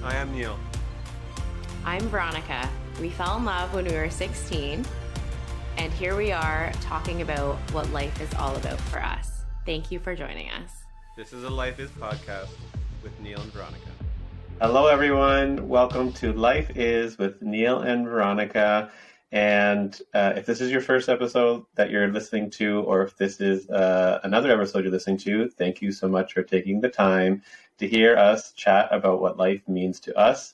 I am Neil. I'm Veronica. We fell in love when we were 16, and here we are talking about what life is all about for us. Thank you for joining us. This is a Life Is podcast with Neil and Veronica. Hello, everyone. Welcome to Life Is with Neil and Veronica. And if this is your first episode that you're listening to, or if this is another episode you're listening to, thank you so much for taking the time to hear us chat about what life means to us.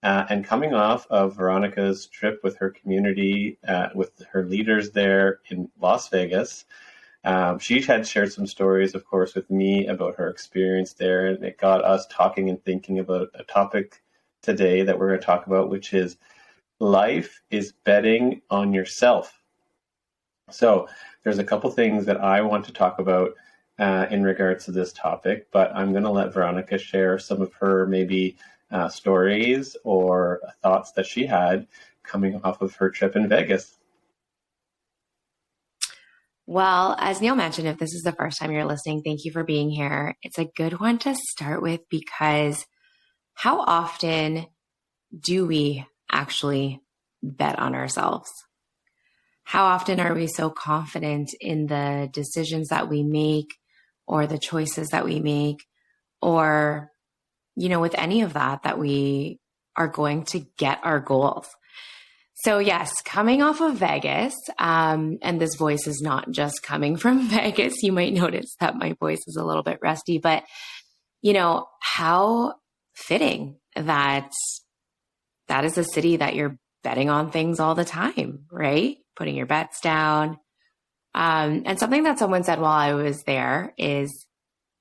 And coming off of Veronica's trip with her community, with her leaders there in Las Vegas, she had shared some stories, of course, with me about her experience there. And it got us talking and thinking about a topic today that we're going to talk about, which is life is betting on yourself. So there's a couple things that I want to talk about in regards to this topic, but I'm going to let Veronica share some of her maybe stories or thoughts that she had coming off of her trip in Vegas. Well, as Neil mentioned, if this is the first time you're listening, thank you for being here. It's a good one to start with because how often do we actually bet on ourselves? How often are we so confident in the decisions that we make or the choices that we make, or, with any of that we are going to get our goals? So yes, coming off of Vegas, and this voice is not just coming from Vegas. You might notice that my voice is a little bit rusty, but how fitting that is a city that you're betting on things all the time, right? Putting your bets down. And something that someone said while I was there is,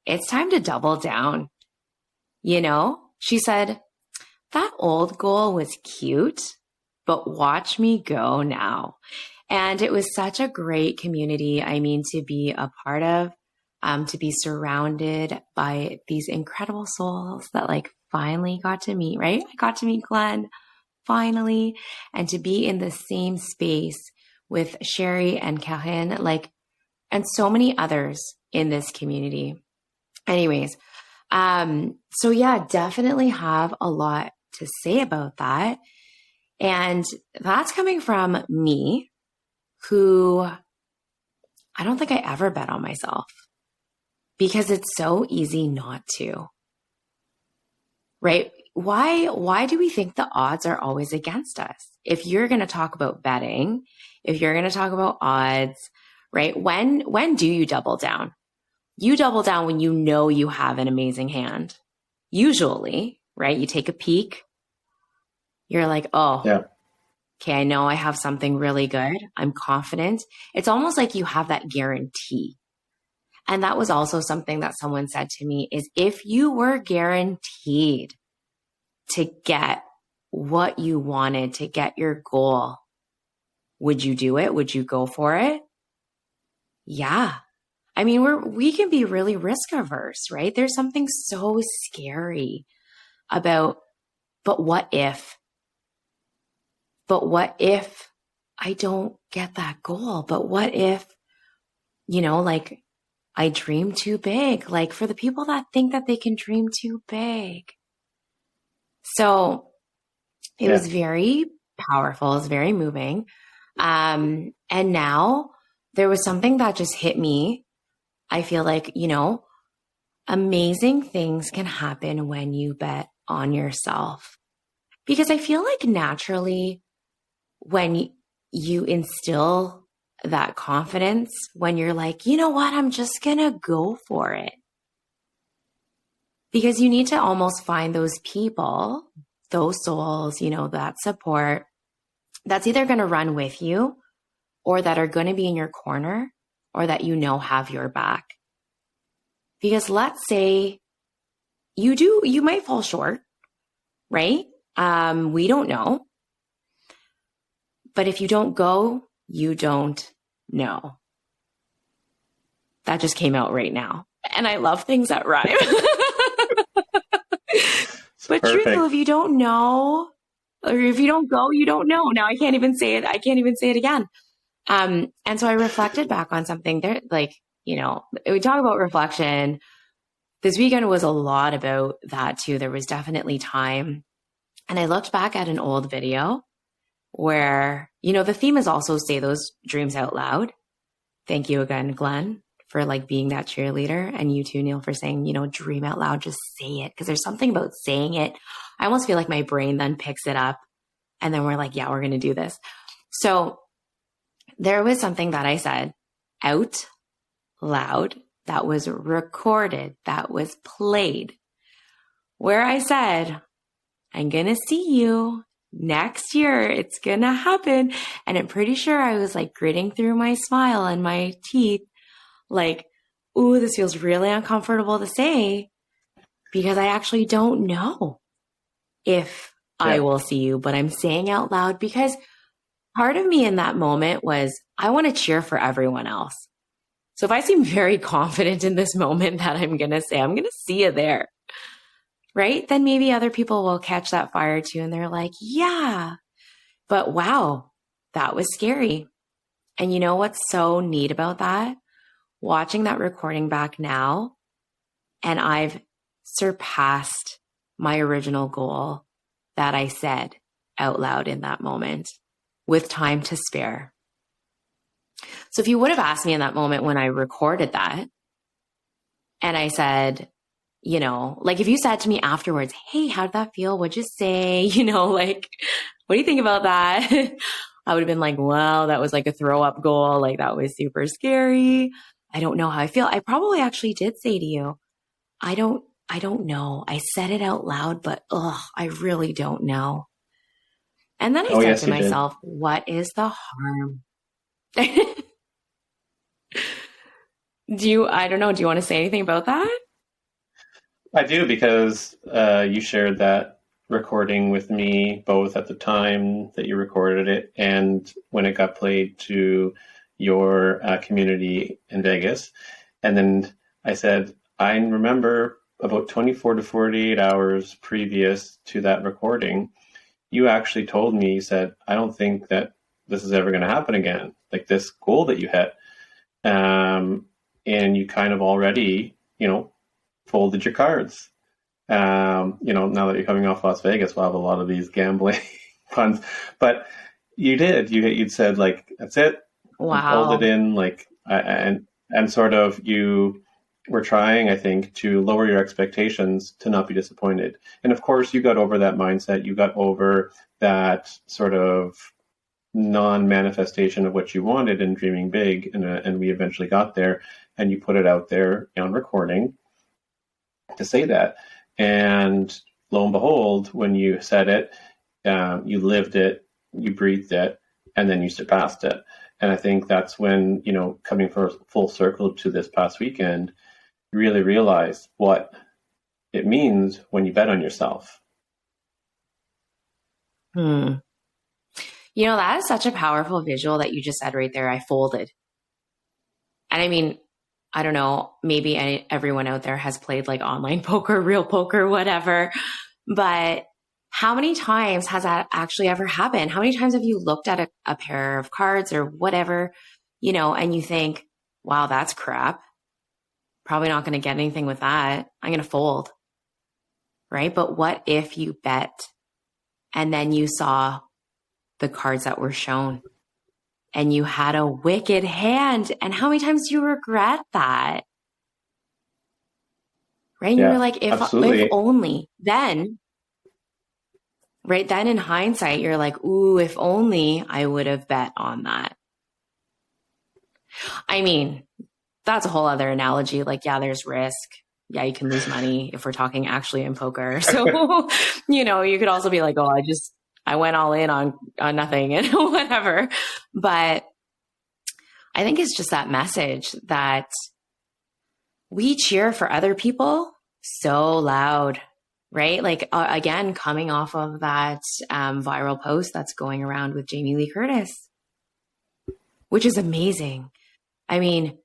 it's time to double down. She said, that old goal was cute, but watch me go now. And it was such a great community. To be a part of, to be surrounded by these incredible souls that finally got to meet, right? I got to meet Glenn finally, and to be in the same space with Sherry and Kahin, and so many others in this community. Anyways, so yeah, definitely have a lot to say about that. And that's coming from me, who I don't think I ever bet on myself because it's so easy not to, right? Why do we think the odds are always against us? If you're going to talk about betting, if you're going to talk about odds, right? When do you double down? You double down when you have an amazing hand. Usually, right? You take a peek. You're like, oh, yeah. Okay, I know I have something really good. I'm confident. It's almost like you have that guarantee. And that was also something that someone said to me is, if you were guaranteed to get what you wanted, to get your goal, would you do it? Would you go for it? Yeah. We can be really risk averse, right? There's something so scary about, but what if? But what if I don't get that goal? But what if, I dream too big? For the people that think that they can dream too big. So it was very powerful. It was very moving. And now there was something that just hit me. I feel like, amazing things can happen when you bet on yourself. Because I feel like naturally, when you instill that confidence, when you're like, you know what, I'm just going to go for it. Because you need to almost find those people, those souls, that support that's either going to run with you or that are going to be in your corner or that have your back. Because let's say you might fall short, right? We don't know. But if you don't go, you don't know. That just came out right now. And I love things that rhyme. But true, if you don't know, or if you don't go, you don't know. Now I can't even say it. I can't even say it again. And so I reflected back on something there, we talk about reflection. This weekend was a lot about that too. There was definitely time And I looked back at an old video where, the theme is also say those dreams out loud. Thank you again, Glenn, for like being that cheerleader. And you too, Neil, for saying, dream out loud, just say it. Because there's something about saying it. I almost feel like my brain then picks it up. And then we're like, yeah, we're going to do this. So there was something that I said out loud that was recorded, that was played, where I said, I'm going to see you next year. It's going to happen. And I'm pretty sure I was like gritting through my smile and my teeth, like, ooh, this feels really uncomfortable to say because I actually don't know if I will see you, but I'm saying out loud because part of me in that moment was, I want to cheer for everyone else. So if I seem very confident in this moment that I'm going to say, I'm going to see you there, right? Then maybe other people will catch that fire too. And they're like, yeah, but wow, that was scary. And you know what's so neat about that? Watching that recording back now, and I've surpassed my original goal that I said out loud in that moment with time to spare. So if you would have asked me in that moment when I recorded that, and I said, like if you said to me afterwards, hey, how'd that feel? What'd you say? Like, what do you think about that? I would have been like, well, that was like a throw up goal. Like that was super scary. I don't know how I feel. I probably actually did say to you, I don't know. I said it out loud, but I really don't know. And then I said to myself, what is the harm? I don't know. Do you want to say anything about that? I do, because you shared that recording with me both at the time that you recorded it and when it got played to your community in Vegas. And then I said, I remember about 24 to 48 hours previous to that recording, you actually told me, you said, I don't think that this is ever going to happen again. Like this goal that you had. And you kind of already, folded your cards. Now that you're coming off Las Vegas, we'll have a lot of these gambling funds. But you did. You'd said like, that's it. Wow. Hold it in, like, and sort of you were trying, I think, to lower your expectations to not be disappointed. And of course, you got over that mindset. You got over that sort of non-manifestation of what you wanted and dreaming big. And we eventually got there, and you put it out there on recording to say that. And lo and behold, when you said it, you lived it, you breathed it, and then you surpassed it. And I think that's when, coming full circle to this past weekend, you really realize what it means when you bet on yourself. That is such a powerful visual that you just said right there. I folded. And I mean, I don't know, maybe everyone out there has played like online poker, real poker, whatever. But how many times has that actually ever happened? How many times have you looked at a pair of cards or whatever, and you think, wow, that's crap. Probably not going to get anything with that. I'm going to fold. Right? But what if you bet and then you saw the cards that were shown and you had a wicked hand? And how many times do you regret that? Right? Yeah, you were like, if only then. Right then in hindsight, you're like, ooh, if only I would have bet on that. I mean, that's a whole other analogy. Like, yeah, there's risk. Yeah, you can lose money if we're talking actually in poker. So, you could also be like, oh, I went all in on nothing and whatever. But I think it's just that message that we cheer for other people so loud. Right? Like, again, coming off of that viral post that's going around with Jamie Lee Curtis, which is amazing. I mean,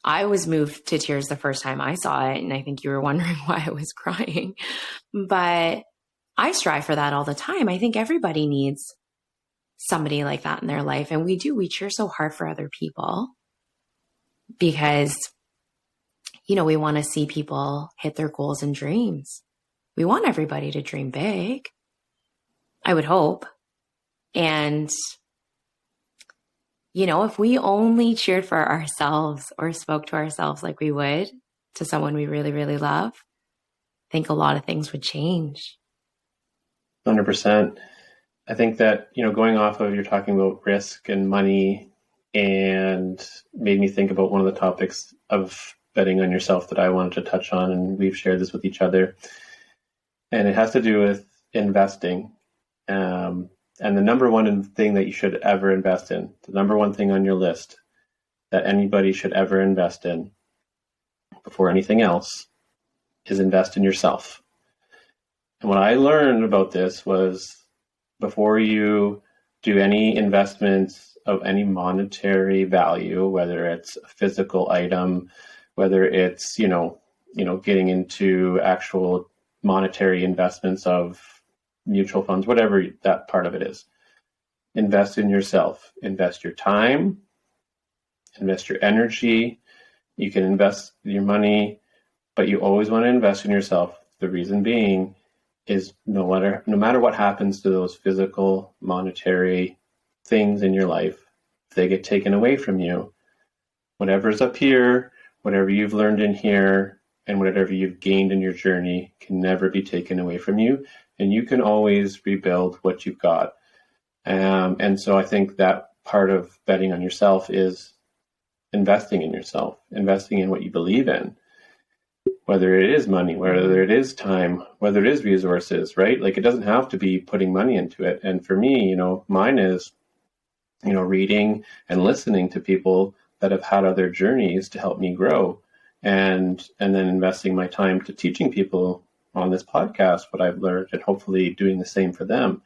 I was moved to tears the first time I saw it, and I think you were wondering why I was crying. But I strive for that all the time. I think everybody needs somebody like that in their life, and we do. We cheer so hard for other people because, we want to see people hit their goals and dreams. We want everybody to dream big. I would hope. And, you know, if we only cheered for ourselves or spoke to ourselves like we would to someone we really, really love, I think a lot of things would change. 100%. I think that, you know, going off of you're talking about risk and money, and made me think about one of the topics of betting on yourself that I wanted to touch on, and we've shared this with each other. And it has to do with investing. And the number one thing that you should ever invest in, the number one thing on your list that anybody should ever invest in before anything else, is invest in yourself. And what I learned about this was, before you do any investments of any monetary value, whether it's a physical item, whether it's, you know, getting into actual monetary investments of mutual funds, whatever that part of it is, invest in yourself. Invest your time, invest your energy. You can invest your money, but you always want to invest in yourself. The reason being is no matter what happens to those physical, monetary things in your life, if they get taken away from you, whatever's up here, whatever you've learned in here, and whatever you've gained in your journey can never be taken away from you. And you can always rebuild what you've got. And so I think that part of betting on yourself is investing in yourself, investing in what you believe in, whether it is money, whether it is time, whether it is resources, right? Like, it doesn't have to be putting money into it. And for me, you know, mine is, you know, reading and listening to people that have had other journeys to help me grow, and then investing my time to teaching people on this podcast what I've learned, and hopefully doing the same for them.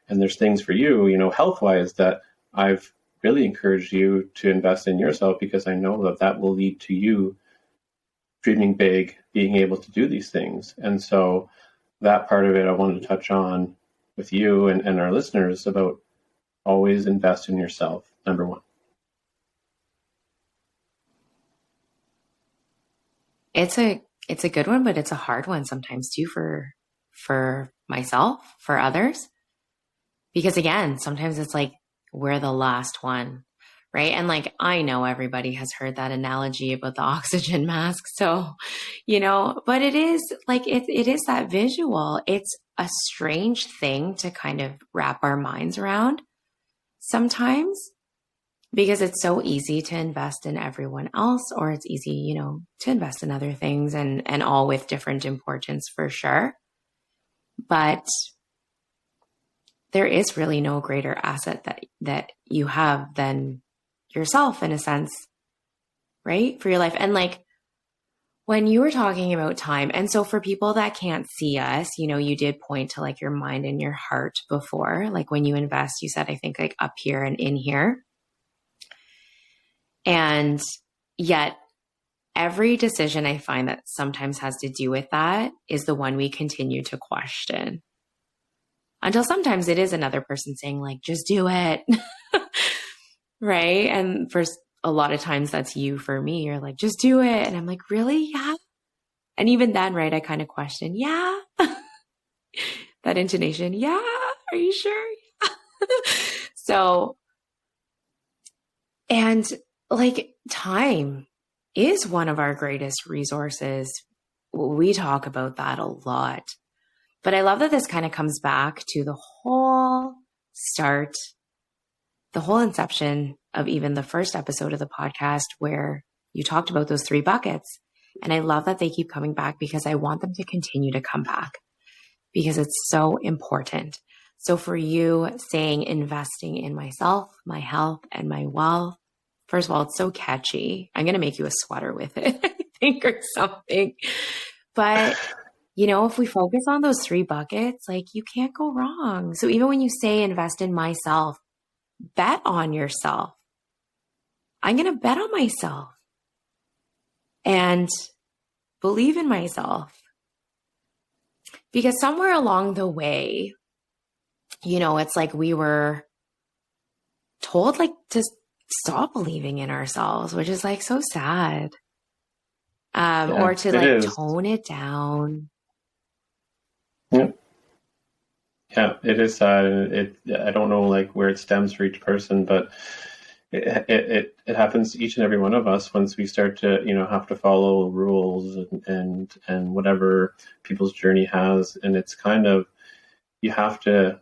And there's things for you, you know, health-wise, that I've really encouraged you to invest in yourself, because I know that that will lead to you dreaming big, being able to do these things. And so that part of it I wanted to touch on with you and our listeners about always invest in yourself, number one. It's a good one, but it's a hard one sometimes too for myself, for others. Because again, sometimes it's like we're the last one, right? And like, I know everybody has heard that analogy about the oxygen mask. So, you know, but it is like, it is that visual. It's a strange thing to kind of wrap our minds around sometimes, because it's so easy to invest in everyone else, or it's easy, you know, to invest in other things, and all with different importance for sure. But there is really no greater asset that you have than yourself, in a sense, right? For your life. And like, when you were talking about time, and so for people that can't see us, you know, you did point to like your mind and your heart before, like when you invest, you said, I think like up here and in here. And yet every decision I find that sometimes has to do with that is the one we continue to question, until sometimes it is another person saying like, just do it. Right. And for a lot of times that's you. For me, you're like, just do it. And I'm like, really? Yeah. And even then, right, I kind of question, yeah. That intonation. Yeah. Are you sure? So, and like, time is one of our greatest resources. We talk about that a lot. But I love that this kind of comes back to the whole start, the whole inception of even the first episode of the podcast, where you talked about those 3 buckets. And I love that they keep coming back, because I want them to continue to come back, because it's so important. So for you saying investing in myself, my health, and my wealth, first of all, it's so catchy. I'm going to make you a sweater with it, I think, or something. But, you know, if we focus on those 3 buckets, like, you can't go wrong. So even when you say invest in myself, bet on yourself. I'm going to bet on myself and believe in myself, because somewhere along the way, you know, it's like we were told like to stop believing in ourselves, which is like so sad. Or to like tone it down. Yeah. Yeah, it is sad, and I don't know like where it stems for each person, but it happens to each and every one of us once we start to have to follow rules and whatever people's journey has, and it's kind of, you have to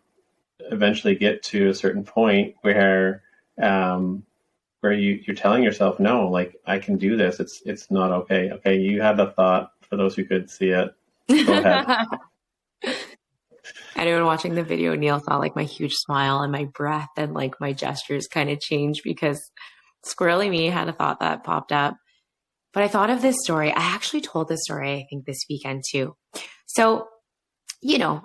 eventually get to a certain point where you're telling yourself, no, like I can do this. It's not okay. Okay, you had the thought, for those who could see it. Go ahead. Anyone watching the video, Neil saw like my huge smile and my breath and like my gestures kind of changed because squirrely me had a thought that popped up. But I thought of this story. I actually told this story, I think, this weekend too. So,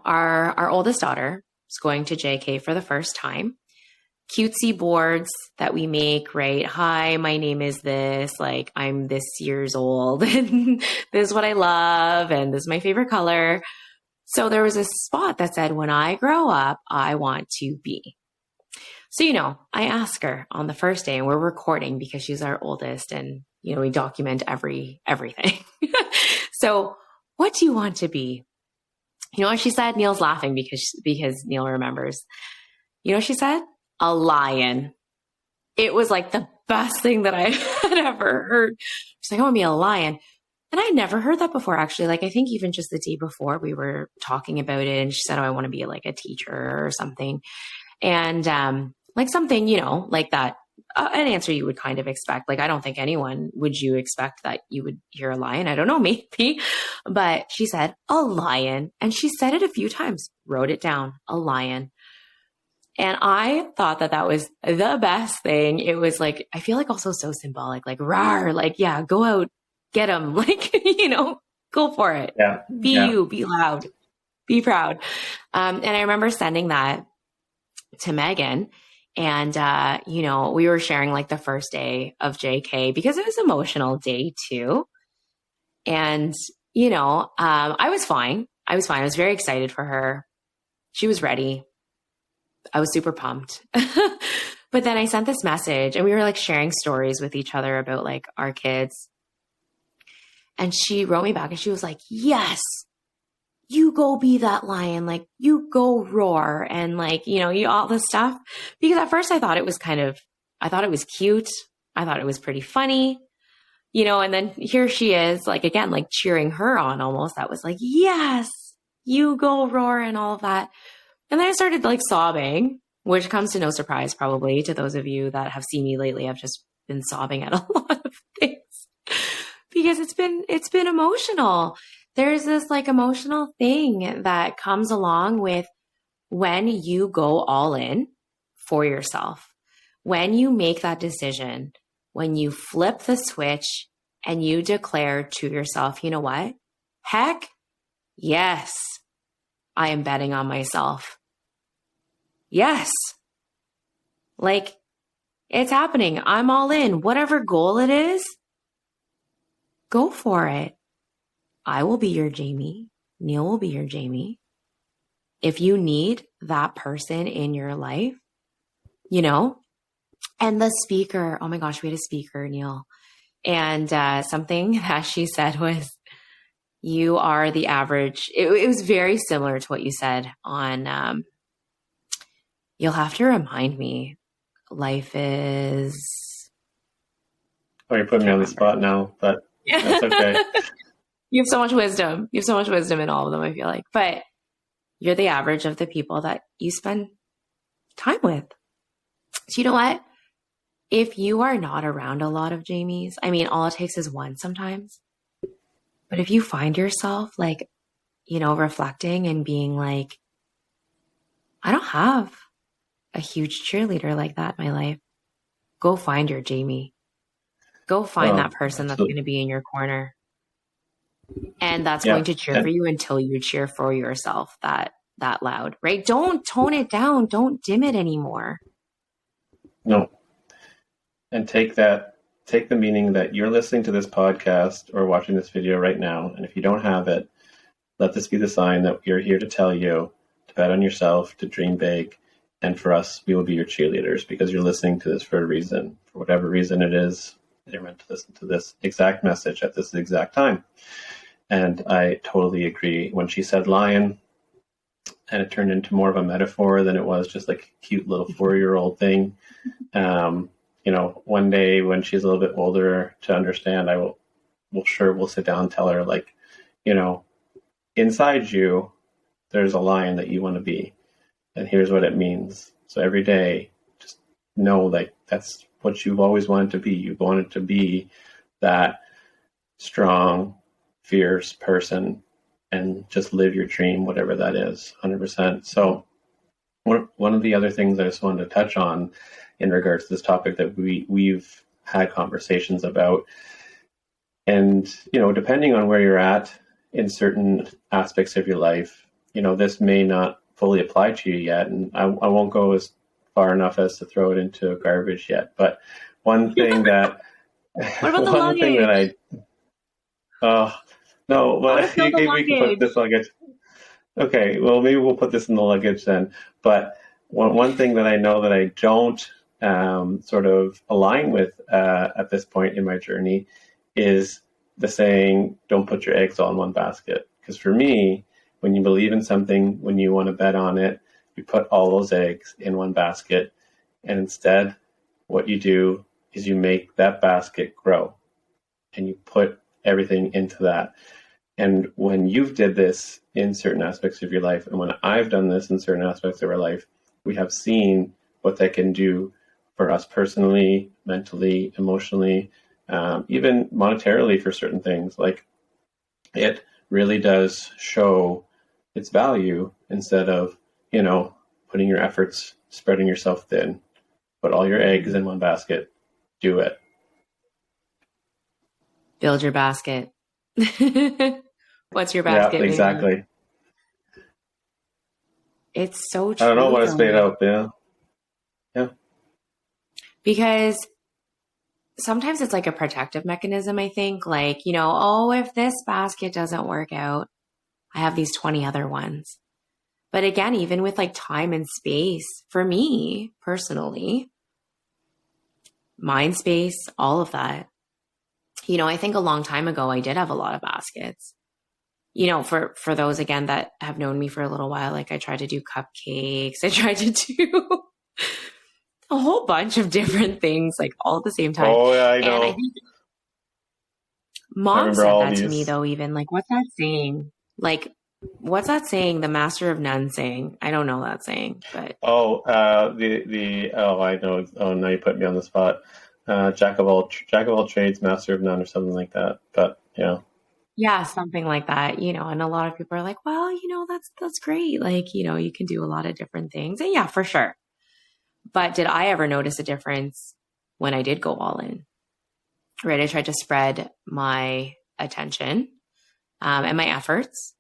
our oldest daughter is going to JK for the first time. Cutesy boards that we make, right? Hi, my name is this, like I'm this years old and this is what I love and this is my favorite color. So there was a spot that said, when I grow up, I want to be. So, I asked her on the first day, and we're recording because she's our oldest, and, we document everything. So what do you want to be? What she said? Neil's laughing because Neil remembers. She said? A lion. It was like the best thing that I had ever heard. She's like, I want to be a lion. And I never heard that before, actually. Like, I think even just the day before we were talking about it, and she said, oh, I want to be like a teacher or something. And like something, like that, an answer you would kind of expect. Like, I don't think anyone would you expect that you would hear a lion. I don't know, maybe. But she said, a lion. And she said it a few times, wrote it down, a lion. And I thought that was the best thing. It was like, I feel like also so symbolic, like, rawr, like, yeah, go out. Get them, like, go for it. Yeah. Be you, be loud, be proud. And I remember sending that to Megan, and, we were sharing like the first day of JK because it was an emotional day too. And, I was fine. I was very excited for her. She was ready. I was super pumped. But then I sent this message, and we were like sharing stories with each other about like our kids. And she wrote me back and she was like, yes, you go be that lion. Like, you go roar and like, you all this stuff. Because at first I thought it was cute. I thought it was pretty funny, and then here she is, like, again, like cheering her on almost. That was like, yes, you go roar and all of that. And then I started like sobbing, which comes to no surprise probably to those of you that have seen me lately. I've just been sobbing at a lot of things. Because it's been emotional. There's this like emotional thing that comes along with when you go all in for yourself, when you make that decision, when you flip the switch and you declare to yourself, you know what? Heck, yes, I am betting on myself. Yes. Like, it's happening. I'm all in. Whatever goal it is, go for it. I will be your Jamie. Neil will be your Jamie. If you need that person in your life, and the speaker, oh my gosh, we had a speaker, Neil. And something that she said was, you are the average. It was very similar to what you said on, you'll have to remind me, life is... Oh, you're putting me on the spot now, but that's okay. You have so much wisdom. You have so much wisdom in all of them, I feel like. But you're the average of the people that you spend time with. So you know what? If you are not around a lot of Jamies, I mean, all it takes is one sometimes. But if you find yourself like, reflecting and being like, I don't have a huge cheerleader like that in my life, go find your Jamie. Go find that person that's going to be in your corner. And that's going to cheer for you until you cheer for yourself that loud, right? Don't tone it down. Don't dim it anymore. No. And take the meaning that you're listening to this podcast or watching this video right now. And if you don't have it, let this be the sign that we're here to tell you to bet on yourself, to dream big. And for us, we will be your cheerleaders because you're listening to this for a reason. For whatever reason it is, you're meant to listen to this exact message at this exact time. And I totally agree. When she said lion, and it turned into more of a metaphor than it was just like a cute little 4-year-old thing. One day when she's a little bit older to understand, we'll sit down and tell her, like, inside you, there's a lion that you want to be, and here's what it means. So every day, just know, like, that's what you've always wanted to be. You've wanted to be that strong, fierce person, and just live your dream, whatever that is, 100%. So one of the other things I just wanted to touch on in regards to this topic that we've had conversations about, and, depending on where you're at in certain aspects of your life, this may not fully apply to you yet. And I won't go as far enough as to throw it into garbage yet. But one thing that, what about the luggage? No, but we can put this luggage. Okay, well, maybe we'll put this in the luggage then. But one thing that I know that I don't sort of align with at this point in my journey is the saying, don't put your eggs all in one basket. Because for me, when you believe in something, when you want to bet on it, you put all those eggs in one basket. And instead, what you do is you make that basket grow. And you put everything into that. And when you've did this in certain aspects of your life, and when I've done this in certain aspects of our life, we have seen what that can do for us personally, mentally, emotionally, even monetarily for certain things. Like, it really does show its value instead of, putting your efforts, spreading yourself thin. Put all your eggs in one basket. Do it. Build your basket. What's your basket? Yeah, exactly. Made? It's so true. I don't know what it's made of. Yeah. Yeah. Because sometimes it's like a protective mechanism, I think. Like, if this basket doesn't work out, I have these 20 other ones. But again, even with like time and space, for me personally, mind space, all of that. I think a long time ago, I did have a lot of baskets. For those, again, that have known me for a little while, like, I tried to do cupcakes. I tried to do a whole bunch of different things, like, all at the same time. Oh, yeah, I know. And I think Mom said that to me, though, even. Like, what's that saying? Like, what's that saying? The Master of None saying? I don't know that saying, but... I know. Oh, now you put me on the spot. Jack of all trades, master of none, or something like that. But yeah, something like that. And a lot of people are like, well, that's great. Like, you can do a lot of different things. And yeah, for sure. But did I ever notice a difference when I did go all in? Right, I tried to spread my attention and my efforts.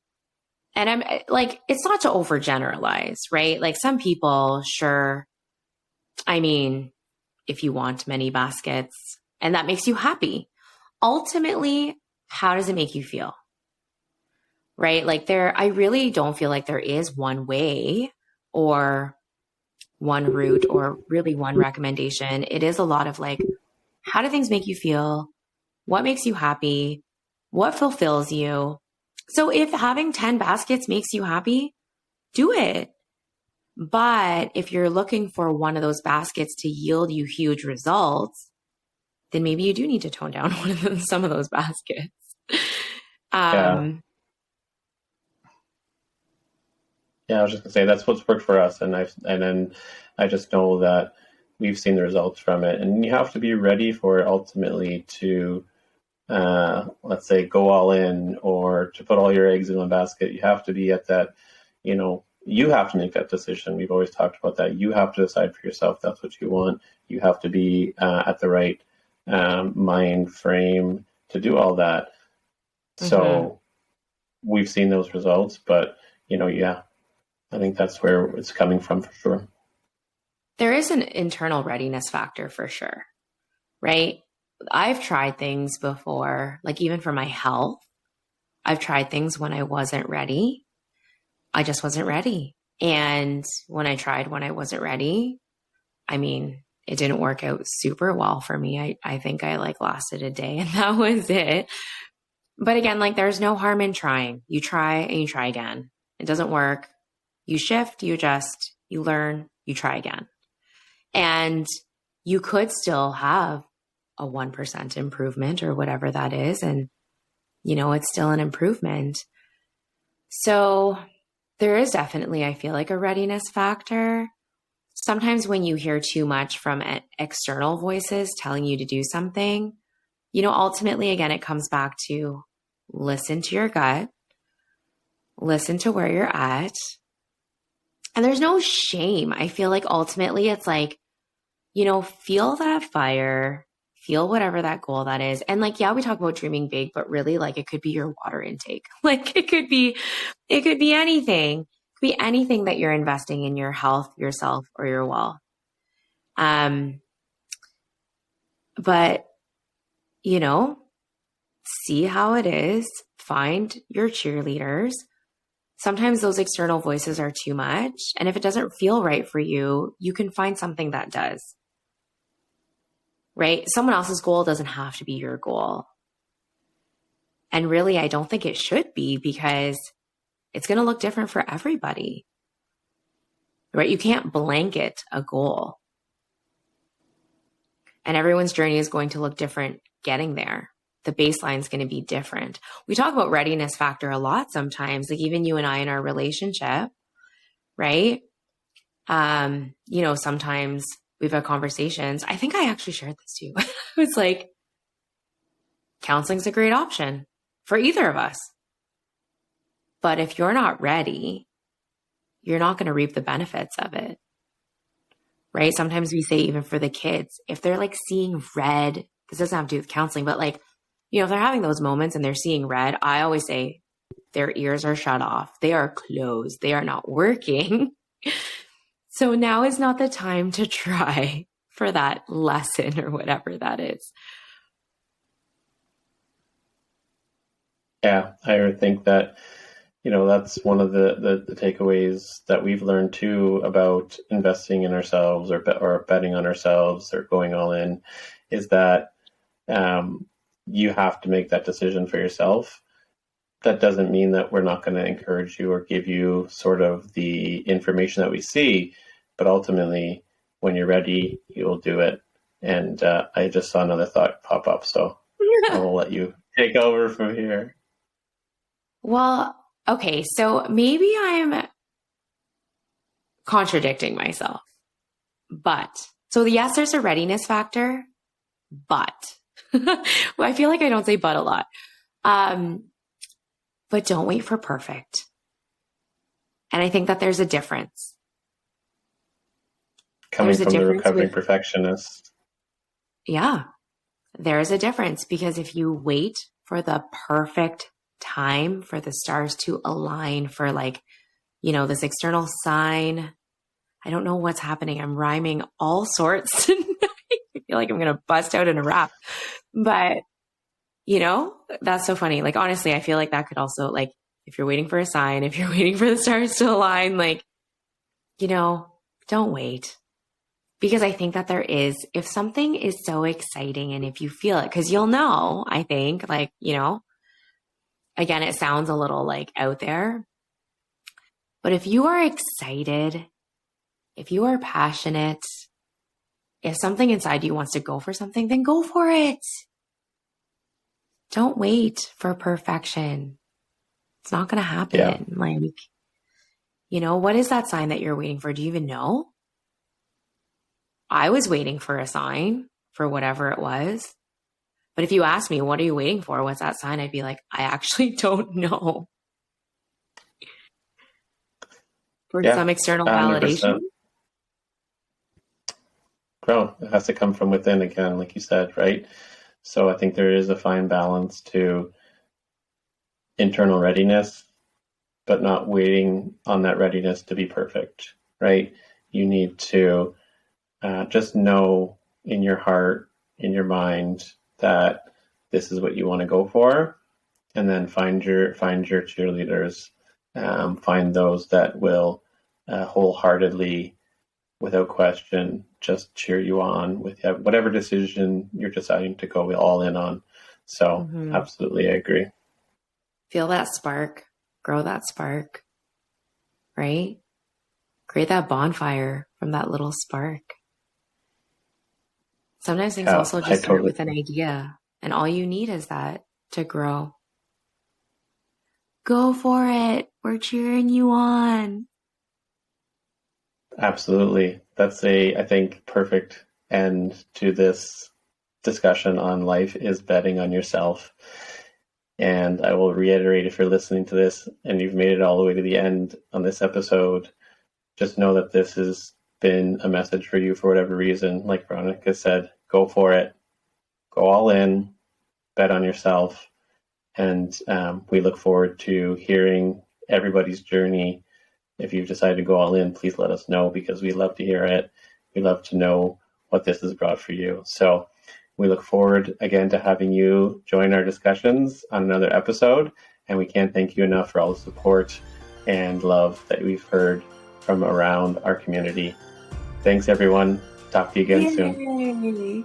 And I'm like, it's not to overgeneralize, right? Like, some people, sure. I mean, if you want many baskets and that makes you happy, ultimately, how does it make you feel? Right? Like, I really don't feel like there is one way or one route or really one recommendation. It is a lot of like, how do things make you feel? What makes you happy? What fulfills you? So if having 10 baskets makes you happy, do it. But if you're looking for one of those baskets to yield you huge results, then maybe you do need to tone down some of those baskets. Yeah, I was just gonna say that's what's worked for us, and then I just know that we've seen the results from it, and you have to be ready for it ultimately to, let's say, go all in or to put all your eggs in one basket. You have to be at that, you have to make that decision. We've always talked about that. You have to decide for yourself that's what you want. You have to be at the right mind frame to do all that. Mm-hmm. So we've seen those results, but, I think that's where it's coming from for sure. There is an internal readiness factor for sure, right? I've tried things before, like even for my health. I've tried things when I wasn't ready. I just wasn't ready. And when I wasn't ready, I mean, it didn't work out super well for me. I think I lasted a day and that was it. But again, there's no harm in trying. You try and you try again. It doesn't work. You shift, you adjust, you learn, you try again. And you could still have a 1% improvement or whatever that is. And, it's still an improvement. So there is definitely, I feel like, a readiness factor. Sometimes when you hear too much from external voices telling you to do something, ultimately, again, it comes back to listen to your gut, listen to where you're at. And there's no shame. I feel like ultimately it's like, feel that fire, feel whatever that goal that is. And like, yeah, we talk about dreaming big, but really like it could be your water intake. Like it could be anything. It could be anything that you're investing in your health, yourself, or your wealth. But, see how it is, find your cheerleaders. Sometimes those external voices are too much. And if it doesn't feel right for you, you can find something that does. Right? Someone else's goal doesn't have to be your goal. And really, I don't think it should be, because it's going to look different for everybody. Right? You can't blanket a goal. And everyone's journey is going to look different getting there. The baseline is going to be different. We talk about readiness factor a lot sometimes, like even you and I in our relationship, right? Sometimes we've had conversations. I think I actually shared this too. It's like, counseling's a great option for either of us. But if you're not ready, you're not going to reap the benefits of it. Right? Sometimes we say, even for the kids, if they're like seeing red, this doesn't have to do with counseling, but like, if they're having those moments and they're seeing red, I always say their ears are shut off. They are closed. They are not working. So now is not the time to try for that lesson or whatever that is. Yeah, I think that, that's one of the takeaways that we've learned too about investing in ourselves or betting on ourselves or going all in, is that you have to make that decision for yourself. That doesn't mean that we're not going to encourage you or give you sort of the information that we see, but ultimately, when you're ready, you'll do it. And I just saw another thought pop up, so I will let you take over from here. Well, okay, so maybe I'm contradicting myself, so yes, there's a readiness factor, but well, I feel like I don't say but a lot. But don't wait for perfect. And I think that there's a difference. Coming from the recovering perfectionist. Yeah, there is a difference, because if you wait for the perfect time for the stars to align, for like, this external sign, I don't know what's happening. I'm rhyming all sorts. I feel like I'm going to bust out in a rap, but that's so funny. Like, honestly, I feel like that could also, like, if you're waiting for a sign, if you're waiting for the stars to align, like, don't wait. Because I think that there is, if something is so exciting and if you feel it, because you'll know, I think, like, again, it sounds a little like out there, but if you are excited, if you are passionate, if something inside you wants to go for something, then go for it. Don't wait for perfection. It's not going to happen. Yeah. Like, what is that sign that you're waiting for? Do you even know? I was waiting for a sign for whatever it was. But if you ask me, what are you waiting for? What's that sign? I'd be like, I actually don't know. For some external 100%. Validation. Grow. It has to come from within again, like you said, right? So I think there is a fine balance to internal readiness, but not waiting on that readiness to be perfect, right? You need to just know in your heart, in your mind, that this is what you want to go for, and then find your cheerleaders, find those that will wholeheartedly, without question, just cheer you on with whatever decision you're deciding to go all in on. So absolutely, I agree. Feel that spark, grow that spark, right? create that bonfire from that little spark. Sometimes things Yeah, also I just start totally with an idea, and all you need is that to grow. Go for it. We're cheering you on. absolutely. That's I think, perfect end to this discussion on life is betting on yourself. And I will reiterate, if you're listening to this and you've made it all the way to the end on this episode, just know that this has been a message for you for whatever reason. Like Veronica said, go for it, go all in, bet on yourself. And we look forward to hearing everybody's journey. If you've decided to go all in, please let us know, because we love to hear it. We love to know what this has brought for you. So we look forward again to having you join our discussions on another episode. And we can't thank you enough for all the support and love that we've heard from around our community. Thanks, everyone. Talk to you again soon. Yay.